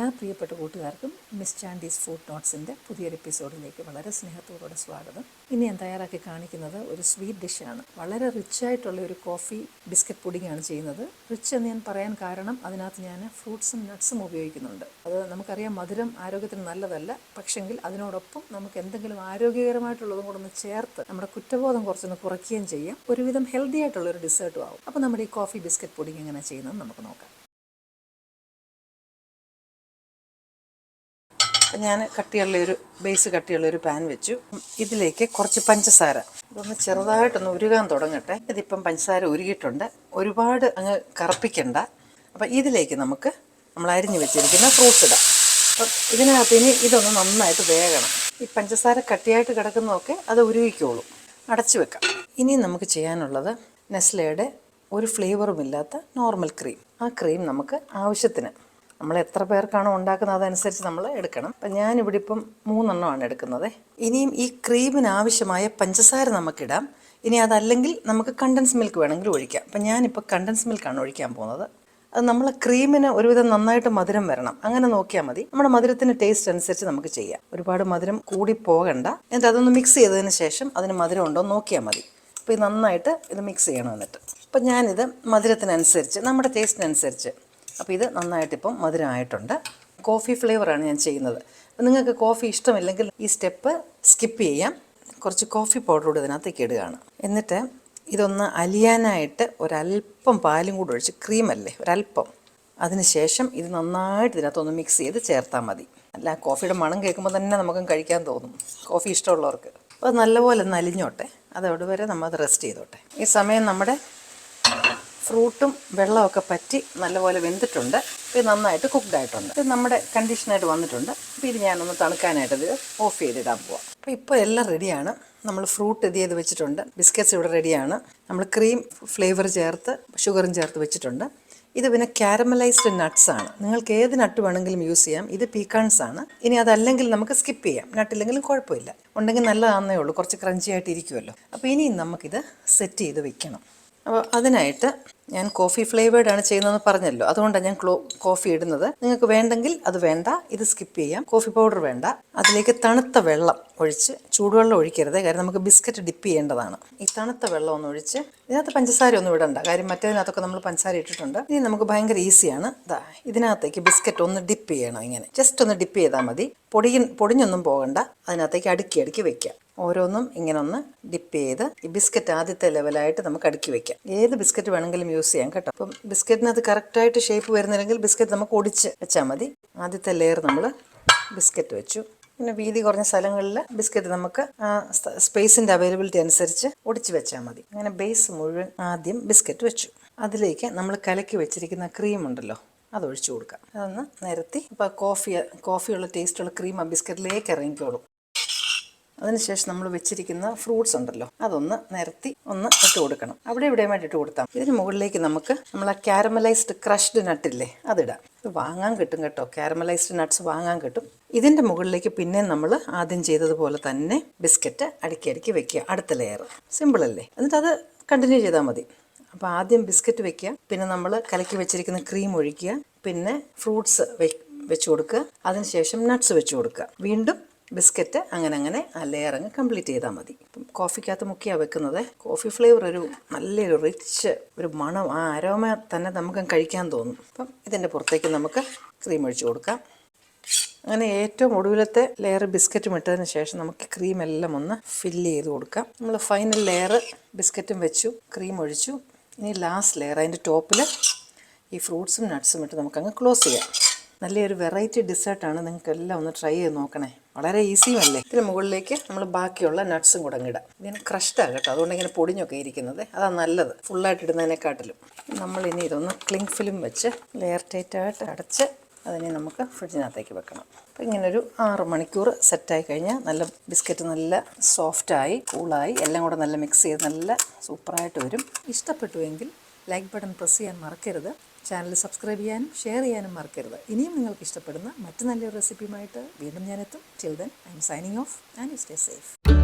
എല്ലാ പ്രിയപ്പെട്ട കൂട്ടുകാർക്കും മിസ് ചാൻഡീസ് ഫുഡ് നോട്ട്സിൻ്റെ പുതിയൊരു എപ്പിസോഡിലേക്ക് വളരെ സ്നേഹത്തോടെ സ്വാഗതം. ഇനി ഞാൻ തയ്യാറാക്കി കാണിക്കുന്നത് ഒരു സ്വീറ്റ് ഡിഷാണ്. വളരെ റിച്ചായിട്ടുള്ള ഒരു കോഫി ബിസ്ക്കറ്റ് പുഡിങ്ങാണ് ചെയ്യുന്നത്. റിച്ച് എന്ന് ഞാൻ പറയാൻ കാരണം അതിനകത്ത് ഞാൻ ഫ്രൂട്ട്സും നട്ട്സും ഉപയോഗിക്കുന്നുണ്ട്. അത് നമുക്കറിയാം മധുരം ആരോഗ്യത്തിന് നല്ലതല്ല, പക്ഷെങ്കിൽ അതിനോടൊപ്പം നമുക്ക് എന്തെങ്കിലും ആരോഗ്യകരമായിട്ടുള്ളതും കൂടെ ഒന്ന് ചേർത്ത് നമ്മുടെ കുറ്റബോധം കുറച്ചൊന്ന് കുറയ്ക്കുകയും ചെയ്യാം. ഒരുവിധം ഹെൽത്തി ആയിട്ടുള്ളൊരു ഡിസേർട്ടും ആവും. അപ്പോൾ നമ്മുടെ ഈ കോഫി ബിസ്ക്കറ്റ് പുഡിങ് എങ്ങനെ ചെയ്യുന്നത് നമുക്ക് നോക്കാം. ഞാൻ ബേസ് കട്ടിയുള്ളൊരു പാൻ വെച്ചു. ഇതിലേക്ക് കുറച്ച് പഞ്ചസാര, ഇതൊന്ന് ചെറുതായിട്ടൊന്ന് ഉരുകാൻ തുടങ്ങട്ടെ. ഇതിപ്പം പഞ്ചസാര ഉരുകിയിട്ടുണ്ട്. ഒരുപാട് അങ്ങ് കറുപ്പിക്കണ്ട. അപ്പം ഇതിലേക്ക് നമ്മൾ അരിഞ്ഞു വെച്ചിരിക്കുന്ന ഫ്രൂട്ട്സ് ഇടാം. അപ്പം ഇതിനകത്ത് ഇനി ഇതൊന്ന് നന്നായിട്ട് വേകണം. ഈ പഞ്ചസാര കട്ടിയായിട്ട് കിടക്കുന്നതൊക്കെ അത് ഉരുകിക്കോളും. അടച്ചു വെക്കാം. ഇനി നമുക്ക് ചെയ്യാനുള്ളത് നെസ്ലയുടെ ഒരു ഫ്ലേവറുമില്ലാത്ത നോർമൽ ക്രീം. ആ ക്രീം നമുക്ക് ആവശ്യത്തിന്, നമ്മൾ എത്ര പേർക്കാണോ ഉണ്ടാക്കുന്നത് അതനുസരിച്ച് നമ്മൾ എടുക്കണം. അപ്പം ഞാനിവിടെ ഇപ്പം 3 എണ്ണമാണ് എടുക്കുന്നത്. ഇനിയും ഈ ക്രീമിന് ആവശ്യമായ പഞ്ചസാര നമുക്കിടാം. ഇനി അതല്ലെങ്കിൽ നമുക്ക് കണ്ടൻസ് മിൽക്ക് വേണമെങ്കിൽ ഒഴിക്കാം. അപ്പം ഞാനിപ്പോൾ കണ്ടൻസ് മിൽക്കാണ് ഒഴിക്കാൻ പോകുന്നത്. അത് നമ്മൾ ക്രീമിന് ഒരുവിധം നന്നായിട്ട് മധുരം വരണം, അങ്ങനെ നോക്കിയാൽ മതി. നമ്മുടെ മധുരത്തിന് ടേസ്റ്റ് അനുസരിച്ച് നമുക്ക് ചെയ്യാം. ഒരുപാട് മധുരം കൂടി പോകണ്ട. എന്നിട്ട് അതൊന്ന് മിക്സ് ചെയ്തതിന് ശേഷം അതിന് മധുരം ഉണ്ടോ നോക്കിയാൽ മതി. അപ്പോൾ ഇത് നന്നായിട്ട് മിക്സ് ചെയ്യണം. എന്നിട്ട് അപ്പം ഞാനിത് മധുരത്തിനനുസരിച്ച്, നമ്മുടെ ടേസ്റ്റിനനുസരിച്ച്, അപ്പോൾ ഇത് നന്നായിട്ടിപ്പം മധുരമായിട്ടുണ്ട്. കോഫി ഫ്ലേവറാണ് ഞാൻ ചെയ്യുന്നത്. അപ്പം നിങ്ങൾക്ക് കോഫി ഇഷ്ടമില്ലെങ്കിൽ ഈ സ്റ്റെപ്പ് സ്കിപ്പ് ചെയ്യാം. കുറച്ച് കോഫി പൗഡർ കൂടി ഇതിനകത്തേക്ക് ഇടുകയാണ്. എന്നിട്ട് ഇതൊന്ന് അലിയാനായിട്ട് ഒരല്പം പാലും കൂടി ഒഴിച്ച്, ക്രീമല്ലേ ഒരല്പം, അതിനുശേഷം ഇത് നന്നായിട്ട് ഇതിനകത്തൊന്ന് മിക്സ് ചെയ്ത് ചേർത്താൽ മതി. അല്ല, കോഫിയുടെ മണം കേൾക്കുമ്പോൾ തന്നെ നമുക്കും കഴിക്കാൻ തോന്നും, കോഫി ഇഷ്ടമുള്ളവർക്ക്. അപ്പോൾ അത് നല്ലപോലെ ഒന്ന് അലിഞ്ഞോട്ടെ. അതവിടെ വരെ നമ്മൾ അത് റെസ്റ്റ് ചെയ്തോട്ടെ. ഈ സമയം നമ്മുടെ ഫ്രൂട്ടും വെള്ളമൊക്കെ പറ്റി നല്ലപോലെ വെന്തിട്ടുണ്ട്. ഇത് നന്നായിട്ട് കുക്ക്ഡായിട്ടുണ്ട്. ഇത് നമ്മുടെ കണ്ടീഷനായിട്ട് വന്നിട്ടുണ്ട്. അപ്പോൾ ഇത് ഞാനൊന്ന് തണുക്കാനായിട്ട് ഇത് ഓഫ് ചെയ്തിടാൻ പോവാം. അപ്പോൾ ഇപ്പോൾ എല്ലാം റെഡിയാണ്. നമ്മൾ ഫ്രൂട്ട് ഇത് ചെയ്ത് വെച്ചിട്ടുണ്ട്. ബിസ്ക്കറ്റ്സ് ഇവിടെ റെഡിയാണ്. നമ്മൾ ക്രീം ഫ്ലേവർ ചേർത്ത് ഷുഗറും ചേർത്ത് വെച്ചിട്ടുണ്ട്. ഇത് പിന്നെ കാരമലൈസ്ഡ് നട്ട്സാണ്. നിങ്ങൾക്ക് ഏത് നട്ട് വേണമെങ്കിലും യൂസ് ചെയ്യാം. ഇത് പീക്കാൺസ് ആണ്. ഇനി അതല്ലെങ്കിൽ നമുക്ക് സ്കിപ്പ് ചെയ്യാം. നട്ടില്ലെങ്കിലും കുഴപ്പമില്ല. ഉണ്ടെങ്കിൽ നല്ലതാണെന്നേ ഉള്ളൂ, കുറച്ച് ക്രഞ്ചി ആയിട്ട് ഇരിക്കുമല്ലോ. അപ്പോൾ ഇനിയും നമുക്കിത് സെറ്റ് ചെയ്ത് വെക്കണം. അപ്പോൾ അതിനായിട്ട് ഞാൻ കോഫി ഫ്ലേവേർഡാണ് ചെയ്യുന്നതെന്ന് പറഞ്ഞല്ലോ, അതുകൊണ്ടാണ് ഞാൻ കോഫി ഇടുന്നത്. നിങ്ങൾക്ക് വേണ്ടെങ്കിൽ അത് വേണ്ട, ഇത് സ്കിപ്പ് ചെയ്യാം. കോഫി പൗഡർ വേണ്ട. അതിലേക്ക് തണുത്ത വെള്ളം ഒഴിച്ച്, ചൂടുവെള്ളം ഒഴിക്കരുത്, കാര്യം നമുക്ക് ബിസ്ക്കറ്റ് ഡിപ്പ് ചെയ്യേണ്ടതാണ്. ഈ തണുത്ത വെള്ളം ഒന്ന് ഒഴിച്ച്, ഇതിനകത്ത് പഞ്ചസാര ഒന്നും ഇടണ്ട, കാര്യം മറ്റേതിനകത്തൊക്കെ നമ്മൾ പഞ്ചസാര ഇട്ടിട്ടുണ്ട്. ഇനി നമുക്ക് ഭയങ്കര ഈസിയാണ്. ഇതിനകത്തേക്ക് ബിസ്ക്കറ്റ് ഒന്ന് ഡിപ്പ് ചെയ്യണം. ഇങ്ങനെ ജസ്റ്റ് ഒന്ന് ഡിപ്പ് ചെയ്താൽ മതി. പൊടിഞ്ഞൊന്നും പോകണ്ട. അതിനകത്തേക്ക് അടുക്കി വെക്കാം. ഓരോന്നും ഇങ്ങനെ ഒന്ന് ഡിപ്പ് ചെയ്ത് ഈ ബിസ്ക്കറ്റ് ആദ്യത്തെ ലെവലായിട്ട് നമുക്ക് അടുക്കി വെക്കാം. ഏത് ബിസ്ക്കറ്റ് വേണമെങ്കിലും യൂസ് ചെയ്യാം കേട്ടോ. അപ്പം ബിസ്ക്കറ്റിനകത്ത് കറക്റ്റായിട്ട് ഷേപ്പ് വരുന്നില്ലെങ്കിൽ ബിസ്ക്കറ്റ് നമുക്ക് ഒടിച്ച് വെച്ചാൽ മതി. ആദ്യത്തെ ലെയർ നമ്മൾ ബിസ്ക്കറ്റ് വെച്ചു. പിന്നെ വീതി കുറഞ്ഞ സ്ഥലങ്ങളിൽ ബിസ്ക്കറ്റ് നമുക്ക് സ്പേസിൻ്റെ അവൈലബിലിറ്റി അനുസരിച്ച് ഒടിച്ച് വെച്ചാൽ മതി. അങ്ങനെ ബേസ് മുഴുവൻ ആദ്യം ബിസ്ക്കറ്റ് വെച്ചു. അതിലേക്ക് നമ്മൾ കലക്കി വെച്ചിരിക്കുന്ന ക്രീം ഉണ്ടല്ലോ, അതൊഴിച്ചു കൊടുക്കാം. അതൊന്ന് നിരത്തി. അപ്പോൾ കോഫിയുള്ള ടേസ്റ്റുള്ള ക്രീം ആ ബിസ്ക്കറ്റിലേക്ക് ഇറങ്ങിക്കോളും. അതിനുശേഷം നമ്മൾ വെച്ചിരിക്കുന്ന ഫ്രൂട്ട്സ് ഉണ്ടല്ലോ, അതൊന്ന് നിരത്തി ഒന്ന് ഇട്ട് കൊടുക്കണം. അവിടെ ഇവിടെയുമായിട്ട് ഇട്ട് കൊടുത്താൽ. ഇതിന് മുകളിലേക്ക് നമ്മൾ ആ കാരമലൈസ്ഡ് ക്രഷ്ഡ് നട്ടില്ലേ, അതിടാം. ഇത് വാങ്ങാൻ കിട്ടും കേട്ടോ, കാരമലൈസ്ഡ് നട്ട്സ് വാങ്ങാൻ കിട്ടും. ഇതിൻ്റെ മുകളിലേക്ക് പിന്നെ നമ്മൾ ആദ്യം ചെയ്തതുപോലെ തന്നെ ബിസ്ക്കറ്റ് അടുക്കി വെക്കുക. അടുത്ത ലെയർ സിമ്പിളല്ലേ. എന്നിട്ട് അത് കണ്ടിന്യൂ ചെയ്താൽ മതി. അപ്പോൾ ആദ്യം ബിസ്ക്കറ്റ് വെക്കുക, പിന്നെ നമ്മൾ കലക്കി വെച്ചിരിക്കുന്ന ക്രീം ഒഴിക്കുക, പിന്നെ ഫ്രൂട്ട്സ് വെച്ച് കൊടുക്കുക, അതിനുശേഷം നട്ട്സ് വെച്ച് കൊടുക്കുക, വീണ്ടും ബിസ്ക്കറ്റ്, അങ്ങനെ ആ ലെയർ അങ്ങ് കംപ്ലീറ്റ് ചെയ്താൽ മതി. ഇപ്പം കോഫിക്കകത്ത് മുക്കിയാണ് വെക്കുന്നത്. കോഫി ഫ്ലേവർ നല്ലൊരു റിച്ച് ഒരു മണം, ആ അരോമ തന്നെ നമുക്ക് കഴിക്കാൻ തോന്നും. അപ്പം ഇതിൻ്റെ പുറത്തേക്ക് നമുക്ക് ക്രീം ഒഴിച്ച് കൊടുക്കാം. അങ്ങനെ ഏറ്റവും ഒടുവിലത്തെ ലെയർ ബിസ്ക്കറ്റും ഇട്ടതിന് ശേഷം നമുക്ക് ക്രീം എല്ലാം ഒന്ന് ഫില്ല് ചെയ്ത് കൊടുക്കാം. നമ്മൾ ഫൈനൽ ലെയർ ബിസ്ക്കറ്റും വെച്ചു, ക്രീം ഒഴിച്ചു. ഇനി ലാസ്റ്റ് ലെയർ അതിൻ്റെ ടോപ്പിൽ ഈ ഫ്രൂട്ട്സും നട്ട്സും ഇട്ട് നമുക്കങ്ങ് ക്ലോസ് ചെയ്യാം. നല്ലൊരു വെറൈറ്റി ഡിസേർട്ടാണ്. നിങ്ങൾക്കെല്ലാം ഒന്ന് ട്രൈ ചെയ്ത് നോക്കണേ. വളരെ ഈസിയുമല്ലേ. ഇതിന് മുകളിലേക്ക് നമ്മൾ ബാക്കിയുള്ള നട്ട്സും കൂടെ ഇടാം. ഇതിന് ക്രഷ്ഡാണ് കേട്ടോ, അതുകൊണ്ട് ഇങ്ങനെ പൊടിഞ്ഞൊക്കെ ഇരിക്കുന്നത്, അതാണ് നല്ലത് ഫുള്ളായിട്ട് ഇടുന്നതിനെക്കാട്ടിലും. നമ്മളിനി ഇതൊന്ന് ക്ലിങ് ഫിലിം വെച്ച് ലെയർ ടൈറ്റായിട്ട് അടച്ച് അതിനെ നമുക്ക് ഫ്രിഡ്ജിനകത്തേക്ക് വെക്കണം. അപ്പോൾ ഇങ്ങനൊരു 6 മണിക്കൂർ സെറ്റായി കഴിഞ്ഞാൽ നല്ല ബിസ്ക്കറ്റ് നല്ല സോഫ്റ്റായി കൂളായി എല്ലാം കൂടെ നല്ല മിക്സ് ചെയ്ത് നല്ല സൂപ്പറായിട്ട് വരും. ഇഷ്ടപ്പെട്ടുവെങ്കിൽ ലൈക്ക് ബട്ടൺ പ്രസ് ചെയ്യാൻ മറക്കരുത്. ചാനൽ സബ്സ്ക്രൈബ് ചെയ്യാനും ഷെയർ ചെയ്യാനും മറക്കരുത്. ഇനിയും നിങ്ങൾക്ക് ഇഷ്ടപ്പെടുന്ന മറ്റു നല്ലൊരു റെസിപ്പിയുമായിട്ട് വീണ്ടും ഞാനെത്തും. Till then I am signing off and stay safe.